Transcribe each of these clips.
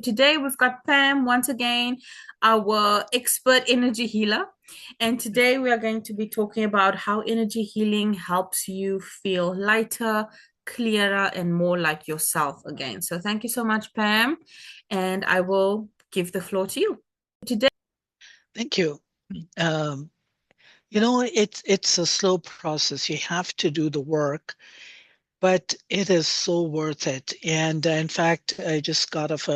Today we've got Pam once again, our expert energy healer. And today we are going to be talking about how energy healing helps you feel lighter, clearer, and more like yourself again. So thank you so much, Pam. And I will give the floor to you. Today, Thank you. Um, it's a slow process. You have to do the work, but it is so worth it. And in fact, I just got off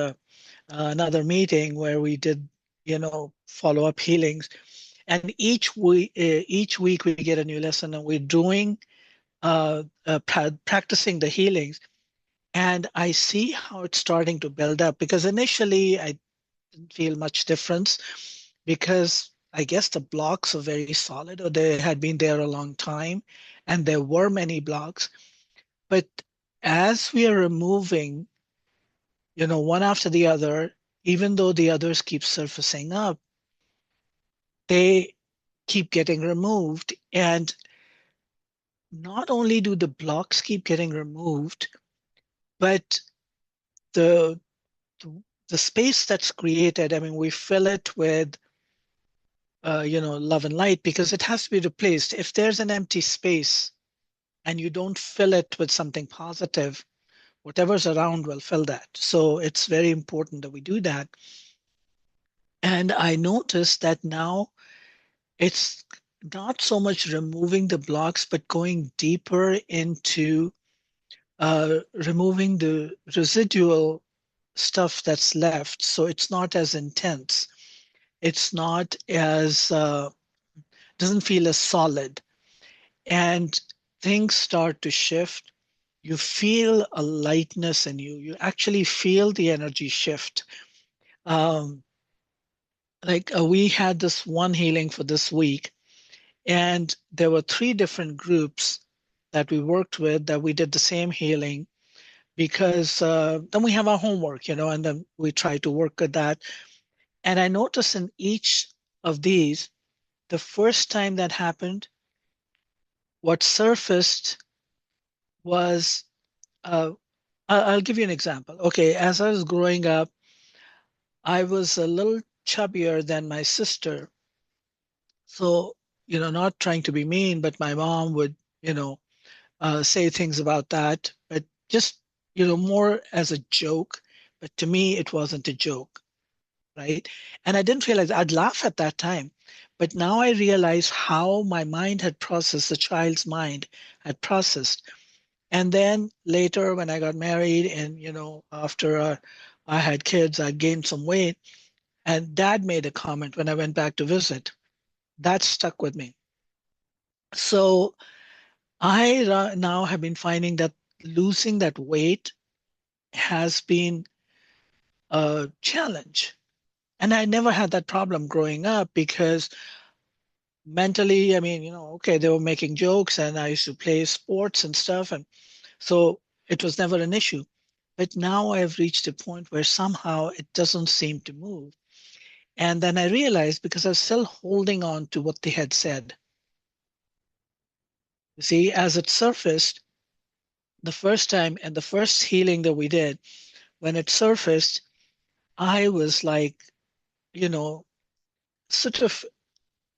another meeting where we did, follow-up healings. And each week we get a new lesson, and we're doing practicing the healings. And I see how it's starting to build up because initially I didn't feel much difference because I guess the blocks are very solid or they had been there a long time and there were many blocks. But as we are removing, one after the other, even though the others keep surfacing up, they keep getting removed. And not only do the blocks keep getting removed, but the the space that's created, I mean, we fill it with love and light because it has to be replaced. If there's an empty space and you don't fill it with something positive, whatever's around will fill that. So it's very important that we do that. And I noticed that now it's not so much removing the blocks, but going deeper into removing the residual stuff that's left. So it's not as intense. It's not as, doesn't feel as solid. And things start to shift. You feel a lightness in you. You actually feel the energy shift. Um, we had this one healing for this week, and there were three different groups that we worked with that we did the same healing because then we have our homework, and then we try to work with that. And I noticed in each of these, the first time that happened, what surfaced was uh, I'll give you an example. Okay, as I was growing up, I was a little chubbier than my sister. So, not trying to be mean, but my mom would, say things about that, but just, more as a joke. But to me, it wasn't a joke, right? And I didn't realize I'd laugh at that time. But now I realize how my mind had processed, the child's mind had processed. And then later, when I got married and, after I had kids, I gained some weight. And dad made a comment when I went back to visit. That stuck with me. So I now have been finding that losing that weight has been a challenge. And I never had that problem growing up because mentally, I mean, okay, they were making jokes and I used to play sports and stuff. And so it was never an issue. But now I've reached a point where somehow it doesn't seem to move. And then I realized because I was still holding on to what they had said. You see, as it surfaced the first time and the first healing that we did, when it surfaced, I was like, you know, sort of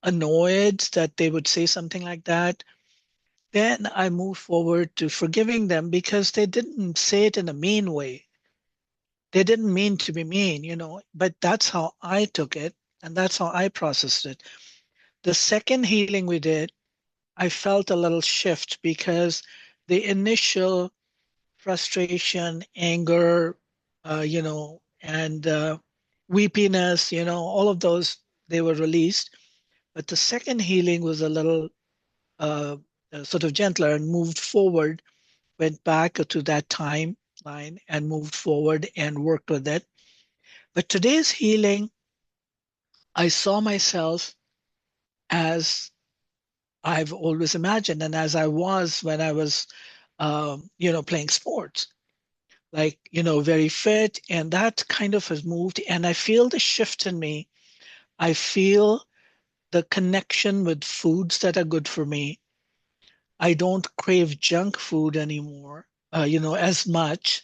annoyed that they would say something like that. Then I moved forward to forgiving them because they didn't say it in a mean way. They didn't mean to be mean, but that's how I took it and that's how I processed it. The second healing we did, I felt a little shift because the initial frustration, anger, and weepiness, all of those, they were released. But the second healing was a little uh, sort of gentler and moved forward, went back to that timeline and moved forward and worked with it. But today's healing, I saw myself as I've always imagined and as I was when I was, playing sports, like, very fit. And that kind of has moved. And I feel the shift in me. I feel the connection with foods that are good for me. I don't crave junk food anymore, as much.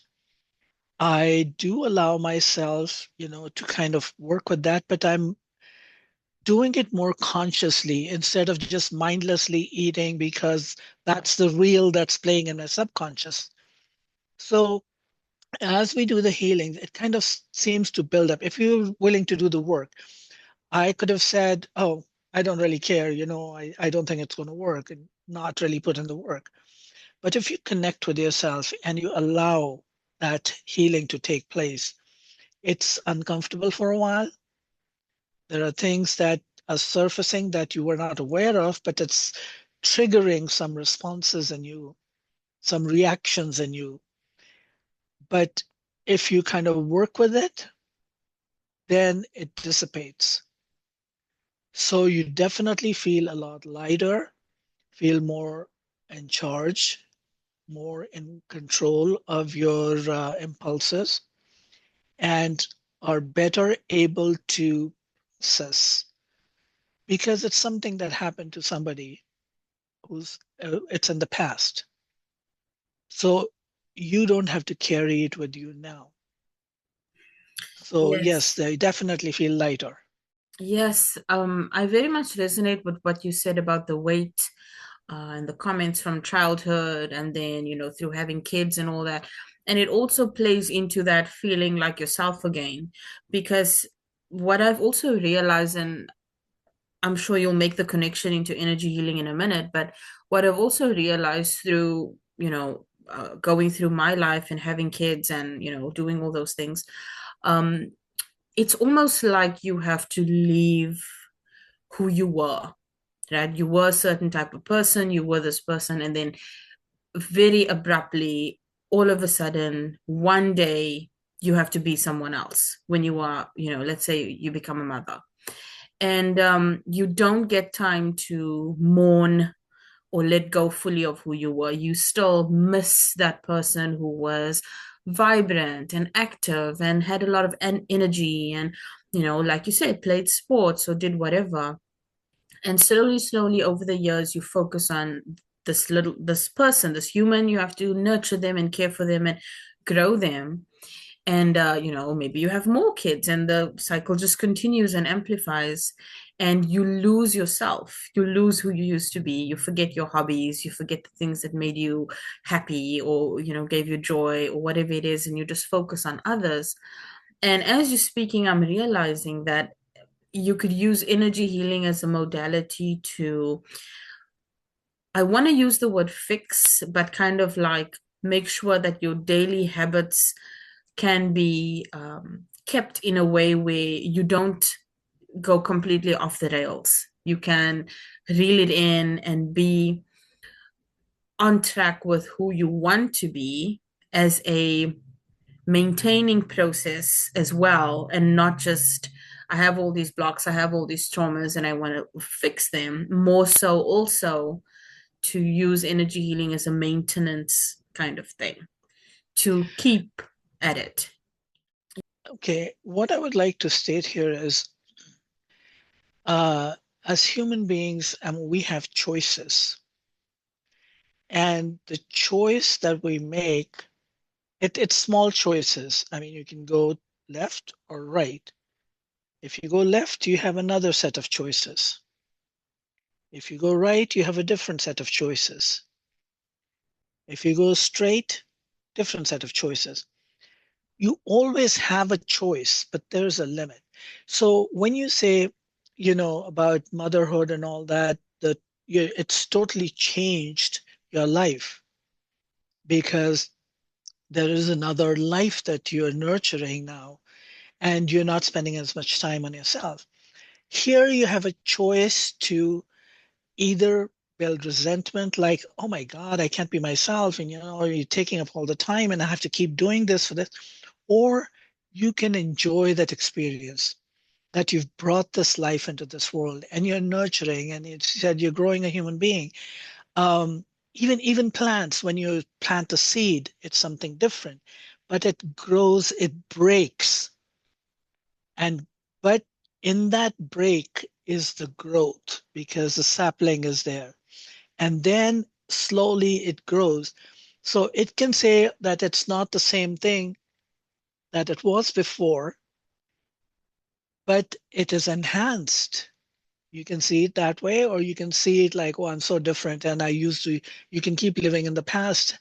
I do allow myself, to kind of work with that, but I'm doing it more consciously instead of just mindlessly eating because that's the reel that's playing in my subconscious. So as we do the healing, it kind of seems to build up. If you're willing to do the work, I could have said, oh, I don't really care, I don't think it's going to work, and not really put in the work. But if you connect with yourself and you allow that healing to take place, it's uncomfortable for a while. There are things that are surfacing that you were not aware of, but it's triggering some responses in you, some reactions in you. But if you kind of work with it, then it dissipates. So you definitely feel a lot lighter, feel more in charge, more in control of your impulses, and are better able to process because it's something that happened to somebody who's it's in the past. So you don't have to carry it with you now. So yes, Yes. they definitely feel lighter. Yes, I very much resonate with what you said about the weight and the comments from childhood, and then, through having kids and all that. And it also plays into that feeling like yourself again. Because what I've also realized, and I'm sure you'll make the connection into energy healing in a minute, but what I've also realized through, going through my life and having kids and, doing all those things, um, it's almost like you have to leave who you were, right? You were a certain type of person, you were this person, and then very abruptly, all of a sudden, one day, you have to be someone else when you are, let's say you become a mother. And you don't get time to mourn or let go fully of who you were. You still miss that person who was vibrant and active and had a lot of energy and, like you said, played sports or did whatever. And slowly, slowly over the years, you focus on this person, this human. You have to nurture them and care for them and grow them. And maybe you have more kids and the cycle just continues and amplifies, and you lose yourself. You lose who you used to be. You forget your hobbies, you forget the things that made you happy, or gave you joy, or whatever it is, and you just focus on others. And as you're speaking, I'm realizing that you could use energy healing as a modality to, I want to use the word fix, but kind of like make sure that your daily habits can be kept in a way where you don't go completely off the rails. You can reel it in and be on track with who you want to be as a maintaining process as well, and not just I have all these blocks, I have all these traumas, and I want to fix them. More so, also to use energy healing as a maintenance kind of thing to keep at it. Okay, what I would like to state here is uh, as human beings, we have choices. And the choice that we make, it's small choices. I mean, you can go left or right. If you go left, you have another set of choices. If you go right, you have a different set of choices. If you go straight, different set of choices. You always have a choice, but there's a limit. So when you say, about motherhood and all that, it's totally changed your life because there is another life that you're nurturing now, and you're not spending as much time on yourself. Here you have a choice to either build resentment, like, oh my God, I can't be myself, and you're taking up all the time, and I have to keep doing this for this. Or you can enjoy that experience that you've brought this life into this world and you're nurturing, and you said you're growing a human being. Um, even plants, when you plant a seed, it's something different, but it grows, it breaks, and but in that break is the growth because the sapling is there, and then slowly it grows. So it can say that it's not the same thing that it was before, but it is enhanced. You can see it that way, or you can see it like, oh, I'm so different and I used to, you can keep living in the past,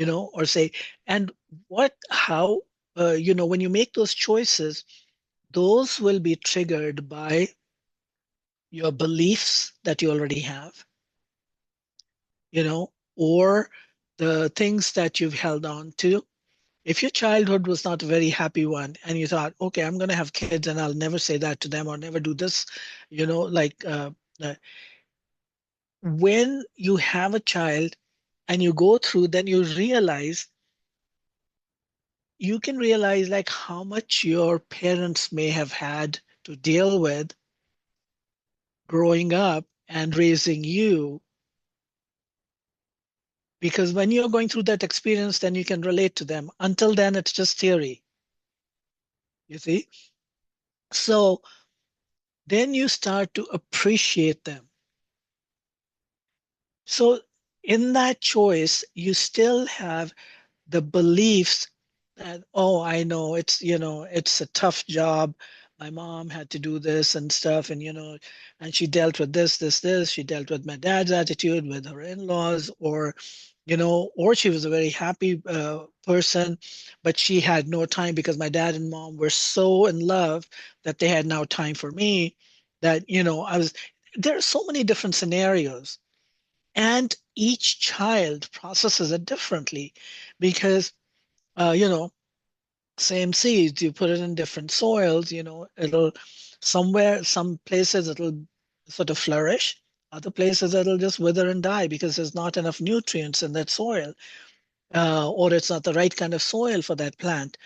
or say, and how, when you make those choices, those will be triggered by your beliefs that you already have, or the things that you've held on to. If your childhood was not a very happy one and you thought, okay, I'm going to have kids and I'll never say that to them or never do this, like uh, when you have a child and you go through, then you can realize like how much your parents may have had to deal with growing up and raising you. Because when you're going through that experience, then you can relate to them. Until then, it's just theory, you see? So then you start to appreciate them. So in that choice, you still have the beliefs that, oh, I know it's a tough job. My mom had to do this and stuff, and and she dealt with this. She dealt with my dad's attitude, with her in-laws, or she was a very happy person, but she had no time because my dad and mom were so in love that they had no time for me. That I was there are so many different scenarios, and each child processes it differently because uh, you know, same seeds, you put it in different soils, it'll some places it'll sort of flourish, other places it'll just wither and die because there's not enough nutrients in that soil, or it's not the right kind of soil for that plant.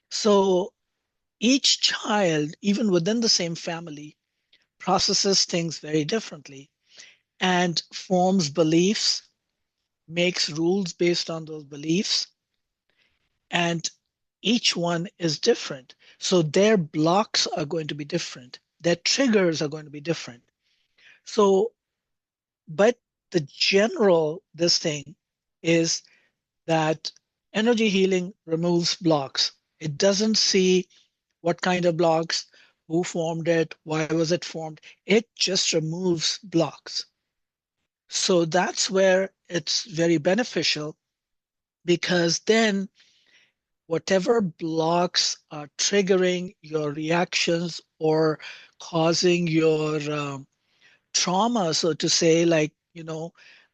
So each child, even within the same family, processes things very differently and forms beliefs, makes rules based on those beliefs, and each one is different. So their blocks are going to be different. Their triggers are going to be different. So, but this thing is that energy healing removes blocks. It doesn't see what kind of blocks, who formed it, why was it formed. It just removes blocks. So that's where it's very beneficial because then whatever blocks are triggering your reactions or causing your trauma, so to say, like,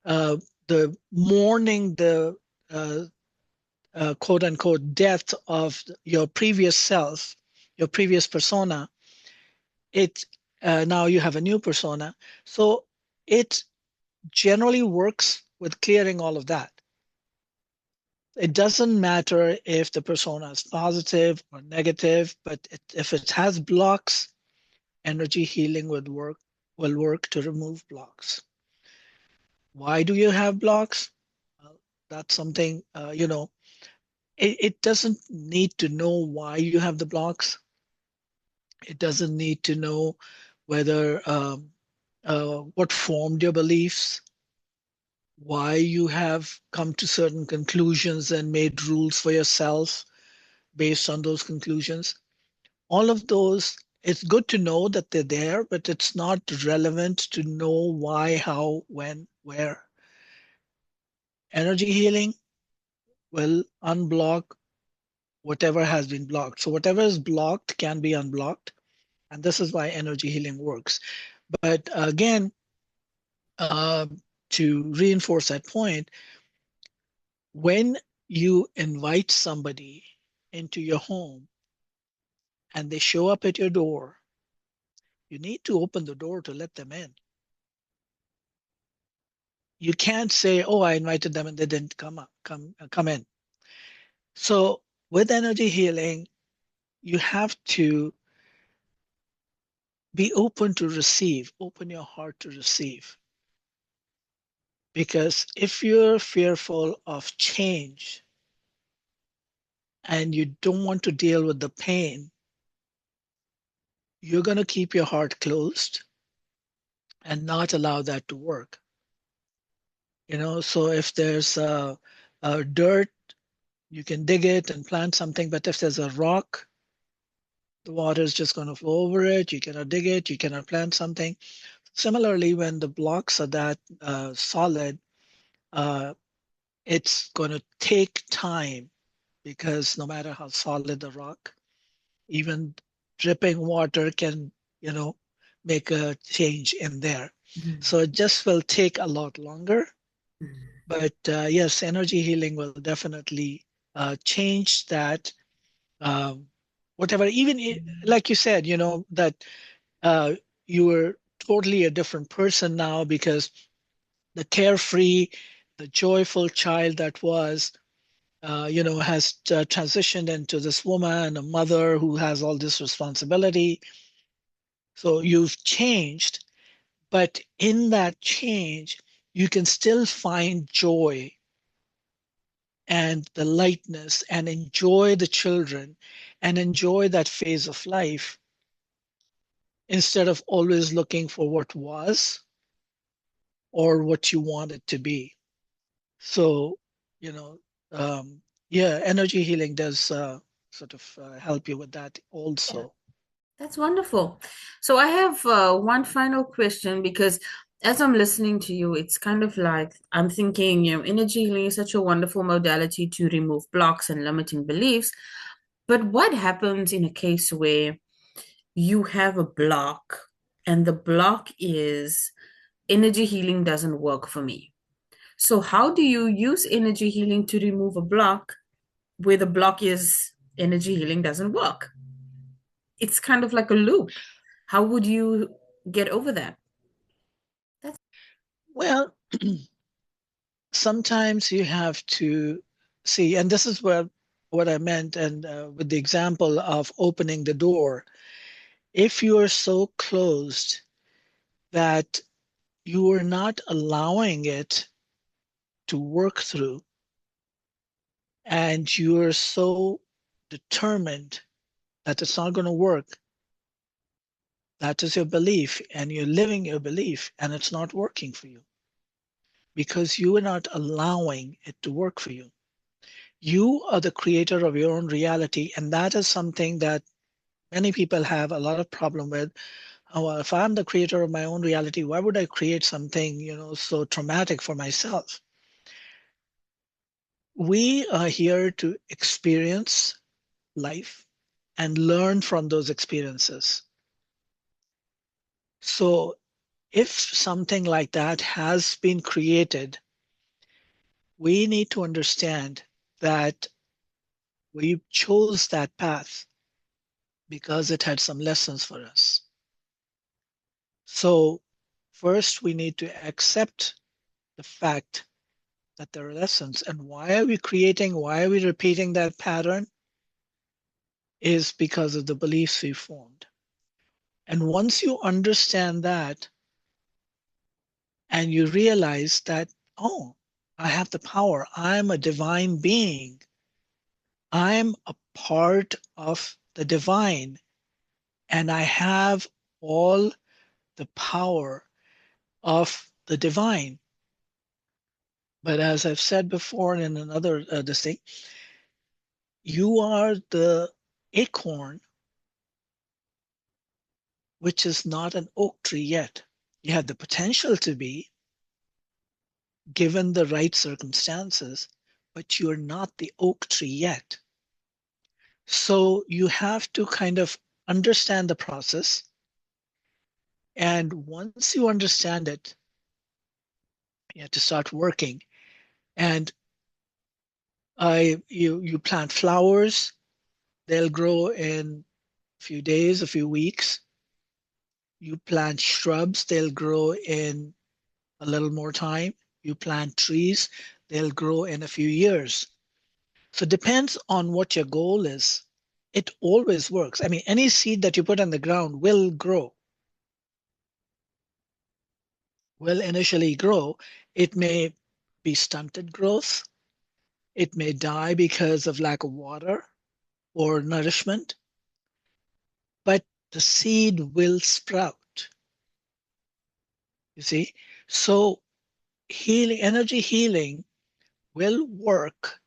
uh, the mourning the uh, quote unquote death of your previous self, your previous persona, it now you have a new persona. So it generally works with clearing all of that. It doesn't matter if the persona is positive or negative, but if it has blocks, energy healing will work to remove blocks. Why do you have blocks? Well, that's something, it doesn't need to know why you have the blocks. It doesn't need to know whether what formed your beliefs, why you have come to certain conclusions and made rules for yourself based on those conclusions. All of those, it's good to know that they're there, but it's not relevant to know why, how, when, where. Energy healing will unblock whatever has been blocked. So whatever is blocked can be unblocked. And this is why energy healing works. But again, uh, to reinforce that point, when you invite somebody into your home and they show up at your door, you need to open the door to let them in. You can't say, "Oh, I invited them and they didn't come in." So with energy healing, you have to be open to receive, open your heart to receive. Because if you're fearful of change and you don't want to deal with the pain, you're going to keep your heart closed and not allow that to work. So if there's a dirt You can dig it and plant something, but if there's a rock, the water is just going to flow over it. You cannot dig it. You cannot plant something. Similarly, when the blocks are that solid, uh, it's going to take time because no matter how solid the rock, even dripping water can, you know, make a change in there. So it just will take a lot longer. But yes, energy healing will definitely change that. Um, Whatever, even like you said, that uh, you were totally a different person now because the carefree, the joyful child that was, has transitioned into this woman, a mother who has all this responsibility. So you've changed, but in that change, you can still find joy and the lightness and enjoy the children and enjoy that phase of life instead of always looking for what was or what you want it to be. So, you know, yeah, energy healing does sort of help you with that Yeah. also. That's wonderful. So I have one final question because as I'm listening to you, it's kind of like I'm thinking, energy healing is such a wonderful modality to remove blocks and limiting beliefs. But what happens in a case where you have a block and the block is energy healing doesn't work for me? So how do you use energy healing to remove a block where the block is energy healing doesn't work? It's kind of like a loop. How would you get over that? That's Well, sometimes you have to see, and this is what I meant, and with the example of opening the door. If you are so closed that you are not allowing it to work through, and you are so determined that it's not going to work, that is your belief, and you're living your belief, and it's not working for you because you are not allowing it to work for you. You are the creator of your own reality, and that is something that many people have a lot of problem with. Oh, well, if I'm the creator of my own reality, why would I create something, so traumatic for myself? We are here to experience life and learn from those experiences. So if something like that has been created, we need to understand that we chose that path because it had some lessons for us. So first we need to accept the fact that there are lessons. And why are we repeating that pattern? Is because of the beliefs we formed. And once you understand that and you realize that, oh, I have the power, I'm a divine being, I'm a part of the divine, and I have all the power of the divine. But as I've said before in another this thing, you are the acorn, which is not an oak tree yet. You have the potential to be, given the right circumstances, but you're not the oak tree yet. So you have to kind of understand the process. And once you understand it, you have to start working. And you plant flowers, they'll grow in a few days, a few weeks. You plant shrubs, they'll grow in a little more time. You plant trees, they'll grow in a few years. So it depends on what your goal is. It always works. I mean, any seed that you put on the ground will initially grow. It may be stunted growth. It may die because of lack of water or nourishment, but the seed will sprout. You see? So energy healing will work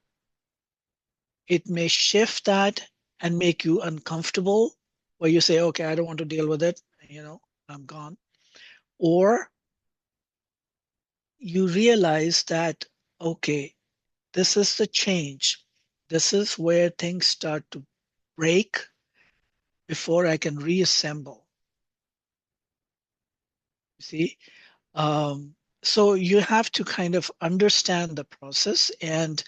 It may shift that and make you uncomfortable, where you say, okay, I don't want to deal with it, I'm gone. Or you realize that, okay, this is the change. This is where things start to break before I can reassemble. You see? Um, so you have to kind of understand the process and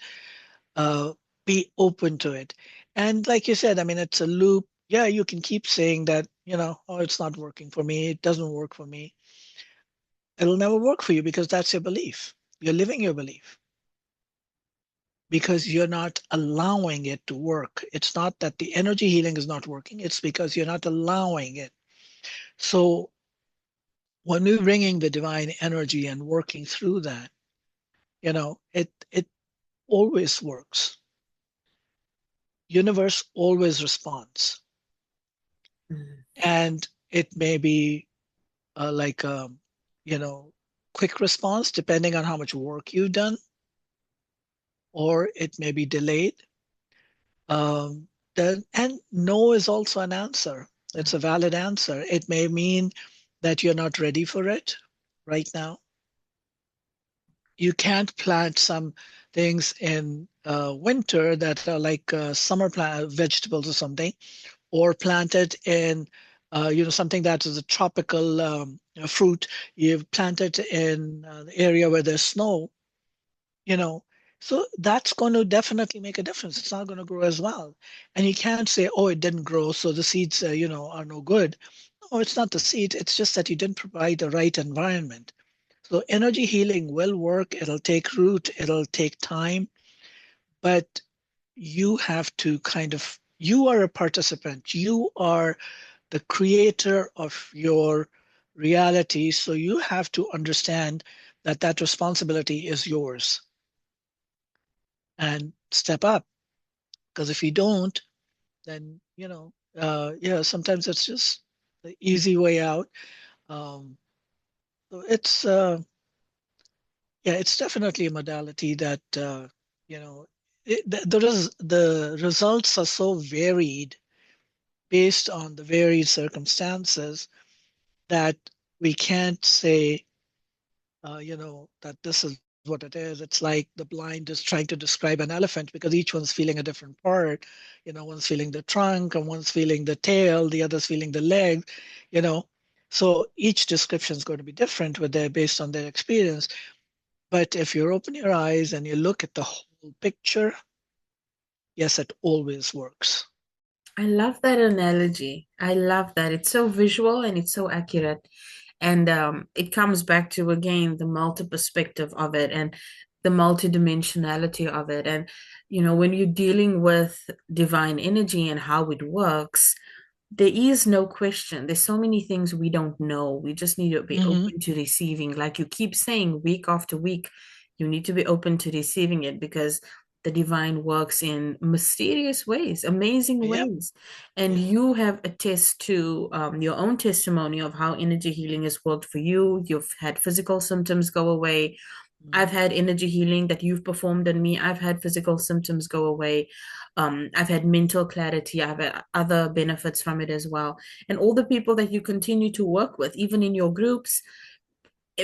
uh, be open to it. And like you said, I mean, it's a loop. Yeah, you can keep saying that, oh, it's not working for me. It doesn't work for me. It'll never work for you because that's your belief. You're living your belief because you're not allowing it to work. It's not that the energy healing is not working, it's because you're not allowing it. So when we're bringing the divine energy and working through that, it always works. Universe always responds. Mm. And it may be like you know, quick response depending on how much work you've done, or it may be delayed. Then and no is also an answer. It's a valid answer. It may mean that you're not ready for it right now. You can't plant some things in winter that are like summer plant vegetables or something, or plant it in something that is a tropical fruit. You plant it in the area where there's snow, you know. So that's going to definitely make a difference. It's not going to grow as well. And you can't say, oh, it didn't grow, so the seeds, are no good. No, it's not the seed. It's just that you didn't provide the right environment. So energy healing will work. It'll take root. It'll take time, but you have to you are a participant. You are the creator of your reality. So you have to understand that that responsibility is yours and step up. Because if you don't, then, yeah, sometimes it's just the easy way out. Um, so yeah, it's definitely a modality that, you know, the results are so varied based on the varied circumstances that we can't say, that this is what it is. It's like the blind is trying to describe an elephant because each one's feeling a different part. One's feeling the trunk and one's feeling the tail, the other's feeling the leg, you know. So each description is going to be different based on their experience. But if you open your eyes and you look at the whole picture, yes, it always works. I love that analogy. I love that. It's so visual and it's so accurate. And it comes back to, again, the multi-perspective of it and the multidimensionality of it. And, when you're dealing with divine energy and how it works, there is no question. There's so many things we don't know. We just need to be Hmm. open to receiving. Like you keep saying, week after week, you need to be open to receiving it because the divine works in mysterious ways, amazing Yep. ways. And Yeah. you have attest to your own testimony of how energy healing has worked for you. You've had physical symptoms go away. Mm. I've had energy healing that you've performed on me. I've had physical symptoms go away. I've had mental clarity. I've had other benefits from it as well. And all the people that you continue to work with, even in your groups,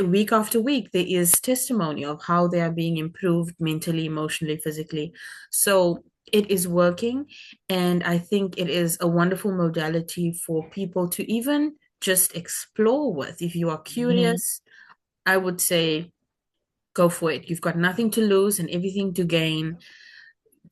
week after week, there is testimony of how they are being improved mentally, emotionally, physically. So it is working. And I think it is a wonderful modality for people to even just explore with. If you are Mhm. curious, I would say go for it. You've got nothing to lose and everything to gain.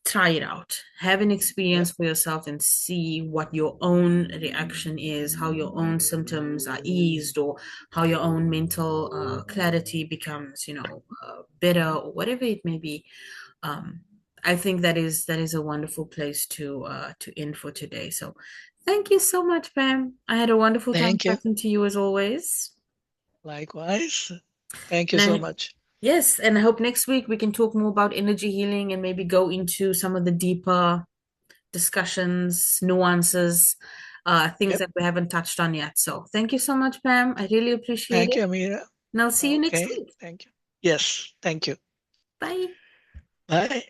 Try it out. Have an Yep. experience for yourself and see what your own reaction is, how your own symptoms are eased, or how your own mental clarity becomes, better, or whatever it may be. Um, I think that is a wonderful place to end for today. So, thank you so much, Pam. I had a wonderful time Thank you. talking to you as always. Likewise. Thank you And so I much. Yes, and I hope next week we can talk more about energy healing and maybe go into some of the deeper discussions, nuances, things Yep. that we haven't touched on yet. So thank you so much, Pam. I really appreciate Thank it. you, Amira. And I'll see you next Okay. week. Thank you. Yes. Thank you. Bye. Bye.